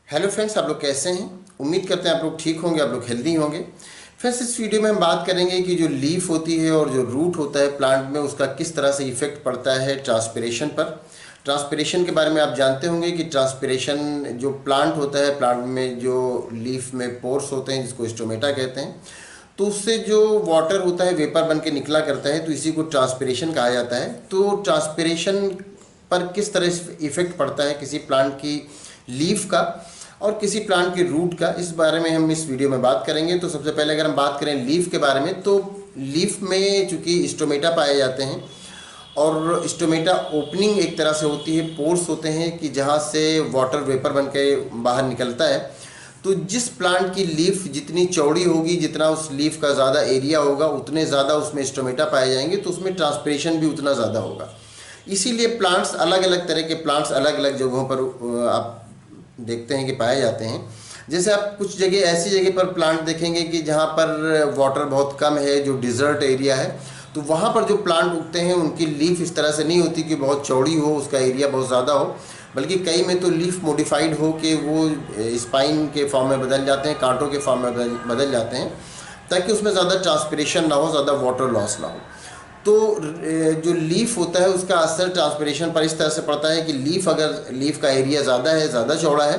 Hello friends, आप लोग कैसे हैं। उम्मीद करते हैं आप लोग ठीक होंगे, आप लोग हेल्दी होंगे। फ्रेंड्स, इस वीडियो में हम बात करेंगे कि जो लीफ होती है और जो रूट होता है प्लांट में, उसका किस तरह से इफेक्ट पड़ता है ट्रांसपिरेशन पर। ट्रांसपिरेशन के बारे में आप जानते होंगे कि ट्रांसपिरेशन जो प्लांट होता है, प्लांट में जो लीफ में पोर्स होते हैं जिसको स्टोमेटा कहते हैं, तो उससे जो वाटर होता है वेपर बन के निकला करता है, तो इसी को ट्रांसपिरेशन कहा जाता है। तो ट्रांसपिरेशन पर किस तरह इफेक्ट पड़ता है किसी प्लांट की लीफ का और किसी प्लांट के रूट का, इस बारे में हम इस वीडियो में बात करेंगे। तो सबसे पहले अगर हम बात करें लीफ के बारे में, तो लीफ में चूँकि स्टोमेटा पाए जाते हैं और स्टोमेटा ओपनिंग एक तरह से होती है, पोर्स होते हैं कि जहाँ से वाटर वेपर बन के बाहर निकलता है। तो जिस प्लांट की लीफ जितनी चौड़ी होगी, जितना उस लीफ का ज़्यादा एरिया होगा, उतने ज़्यादा उसमें स्टोमेटा पाए जाएंगे, तो उसमें ट्रांसपिरेशन भी उतना ज़्यादा होगा। इसीलिए प्लांट्स अलग अलग तरह के प्लांट्स अलग अलग जगहों पर आप देखते हैं कि पाए जाते हैं। जैसे आप कुछ जगह ऐसी जगह पर प्लांट देखेंगे कि जहाँ पर वाटर बहुत कम है, जो डिज़र्ट एरिया है, तो वहाँ पर जो प्लांट उगते हैं उनकी लीफ इस तरह से नहीं होती कि बहुत चौड़ी हो, उसका एरिया बहुत ज़्यादा हो, बल्कि कई में तो लीफ मॉडिफाइड हो कि वो स्पाइन के फॉर्म में बदल जाते हैं, कांटों के फॉर्म में बदल जाते हैं, ताकि उसमें ज़्यादा ट्रांसपिरेशन ना हो, ज़्यादा वाटर लॉस ना हो। तो जो लीफ होता है उसका असर ट्रांसपिरेशन पर इस तरह से पड़ता है कि लीफ का एरिया ज़्यादा है, ज़्यादा चौड़ा है,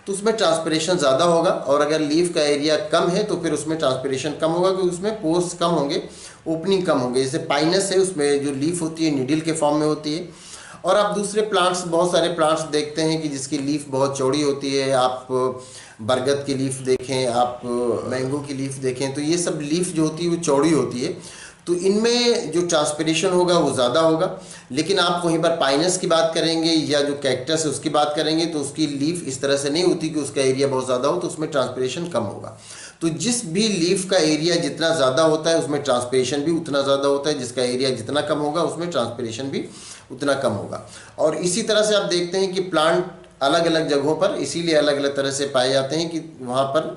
तो उसमें ट्रांसपिरेशन ज़्यादा होगा, और अगर लीफ का एरिया कम है तो फिर उसमें ट्रांसपिरेशन कम होगा, क्योंकि उसमें पोर्स कम होंगे, ओपनिंग कम होंगे। जैसे पाइनस है, उसमें जो लीफ होती है निडल के फॉर्म में होती है। और आप दूसरे प्लांट्स, बहुत सारे प्लांट्स देखते हैं कि जिसकी लीफ बहुत चौड़ी होती है। आप बरगद की लीफ देखें, आप मैंगो की लीफ देखें, तो ये सब लीफ जो होती है वो चौड़ी होती है, तो इनमें जो ट्रांसपिरेशन होगा वो ज़्यादा होगा। लेकिन आप वहीं पर पाइनस की बात करेंगे या जो कैक्टस है उसकी बात करेंगे, तो उसकी लीफ इस तरह से नहीं होती कि उसका एरिया बहुत ज़्यादा हो, तो उसमें ट्रांसपिरेशन कम होगा। तो जिस भी लीफ का एरिया जितना ज़्यादा होता है उसमें ट्रांसपिरेशन भी उतना ज़्यादा होता है, जिसका एरिया जितना कम होगा उसमें ट्रांसपिरेशन भी उतना कम होगा। और इसी तरह से आप देखते हैं कि प्लांट अलग अलग जगहों पर इसीलिए अलग अलग तरह से पाए जाते हैं कि वहाँ पर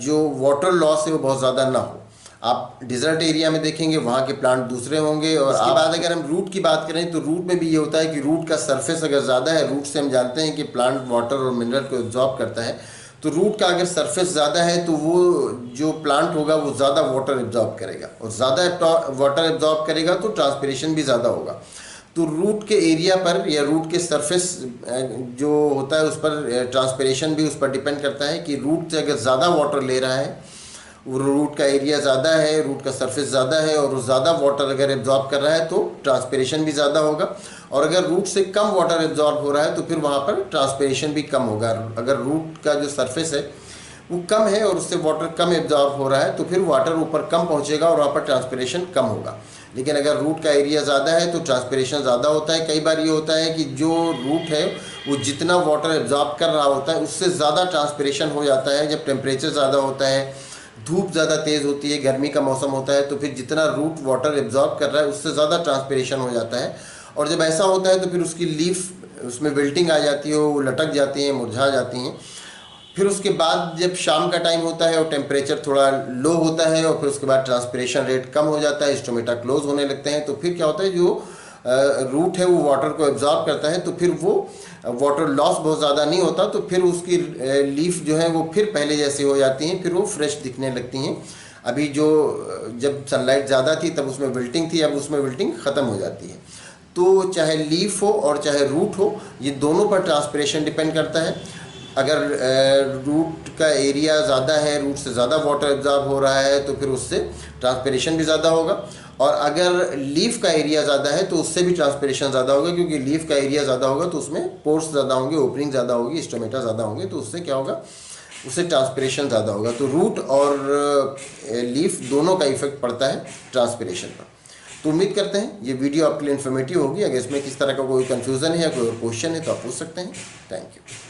जो वाटर लॉस है वो बहुत ज़्यादा ना हो। आप डिजर्ट एरिया में देखेंगे वहाँ के प्लांट दूसरे होंगे। और उसके बाद अगर हम रूट की बात करें, तो रूट में भी ये होता है कि रूट का सरफेस अगर ज़्यादा है, रूट से हम जानते हैं कि प्लांट वाटर और मिनरल को एब्जॉर्ब करता है, तो रूट का अगर सरफेस ज़्यादा है तो वो जो प्लांट होगा वो ज़्यादा वाटर एब्जॉर्ब करेगा, और ज़्यादा वाटर एब्जॉर्ब करेगा तो ट्रांसपिरेशन भी ज़्यादा होगा। तो रूट के एरिया पर या रूट के सरफेस जो होता है उस पर ट्रांसपिरेशन भी उस पर डिपेंड करता है कि रूट से अगर ज़्यादा वाटर ले रहा है, रूट का एरिया ज़्यादा है, रूट का सरफेस ज़्यादा है और ज़्यादा वाटर अगर एब्जॉर्ब कर रहा है तो ट्रांसपिरेशन भी ज़्यादा होगा। और अगर रूट से कम वाटर एब्जॉर्ब हो रहा है तो फिर वहाँ पर ट्रांसपिरेशन भी कम होगा। अगर रूट का जो सरफेस है वो कम है और उससे वाटर कम एब्जॉर्ब हो रहा है तो फिर वाटर ऊपर कम पहुँचेगा और वहाँ पर ट्रांसपिरेशन कम होगा। लेकिन अगर रूट का एरिया ज़्यादा है तो ट्रांसपिरेशन ज़्यादा होता है। कई बार ये होता है कि जो रूट है वो जितना वाटर एब्जॉर्ब कर रहा होता है उससे ज़्यादा ट्रांसपिरेशन हो जाता है। जब टेम्परेचर ज़्यादा होता है, धूप ज़्यादा तेज़ होती है, गर्मी का मौसम होता है, तो फिर जितना रूट वाटर एब्जॉर्ब कर रहा है उससे ज़्यादा ट्रांसपिरेशन हो जाता है। और जब ऐसा होता है तो फिर उसकी लीफ, उसमें विल्टिंग आ जाती है, वो लटक जाती हैं, मुरझा जाती हैं। फिर उसके बाद जब शाम का टाइम होता है और टेम्परेचर थोड़ा लो होता है और फिर उसके बाद ट्रांसपिरेशन रेट कम हो जाता है, स्टोमेटा क्लोज होने लगते हैं, तो फिर क्या होता है, जो रूट है वो वाटर को एब्जॉर्ब करता है, तो फिर वो वाटर लॉस बहुत ज़्यादा नहीं होता, तो फिर उसकी लीफ जो है वो फिर पहले जैसी हो जाती हैं, फिर वो फ्रेश दिखने लगती हैं। अभी जो जब सनलाइट ज़्यादा थी तब उसमें विल्टिंग थी, अब उसमें विल्टिंग ख़त्म हो जाती है। तो चाहे लीफ हो और चाहे रूट हो, ये दोनों पर ट्रांसपिरेशन डिपेंड करता है। अगर रूट का एरिया ज़्यादा है, रूट से ज़्यादा वाटर एब्जॉर्ब हो रहा है, तो फिर उससे ट्रांसपिरेशन भी ज़्यादा होगा। और अगर लीफ का एरिया ज़्यादा है तो उससे भी ट्रांसपिरेशन ज़्यादा होगा, क्योंकि लीफ का एरिया ज़्यादा होगा तो उसमें पोर्स ज़्यादा होंगे, ओपनिंग ज़्यादा होगी, स्टोमेटा ज़्यादा होंगे, तो उससे क्या होगा, उससे ट्रांसपिरेशन ज़्यादा होगा। तो रूट और लीफ दोनों का इफेक्ट पड़ता है ट्रांसपिरेशन पर। तो उम्मीद करते हैं ये वीडियो आपके लिए इन्फॉर्मेटिव होगी। अगर इसमें किस तरह का कोई कन्फ्यूज़न है या कोई और क्वेश्चन है तो आप पूछ सकते हैं। Thank you.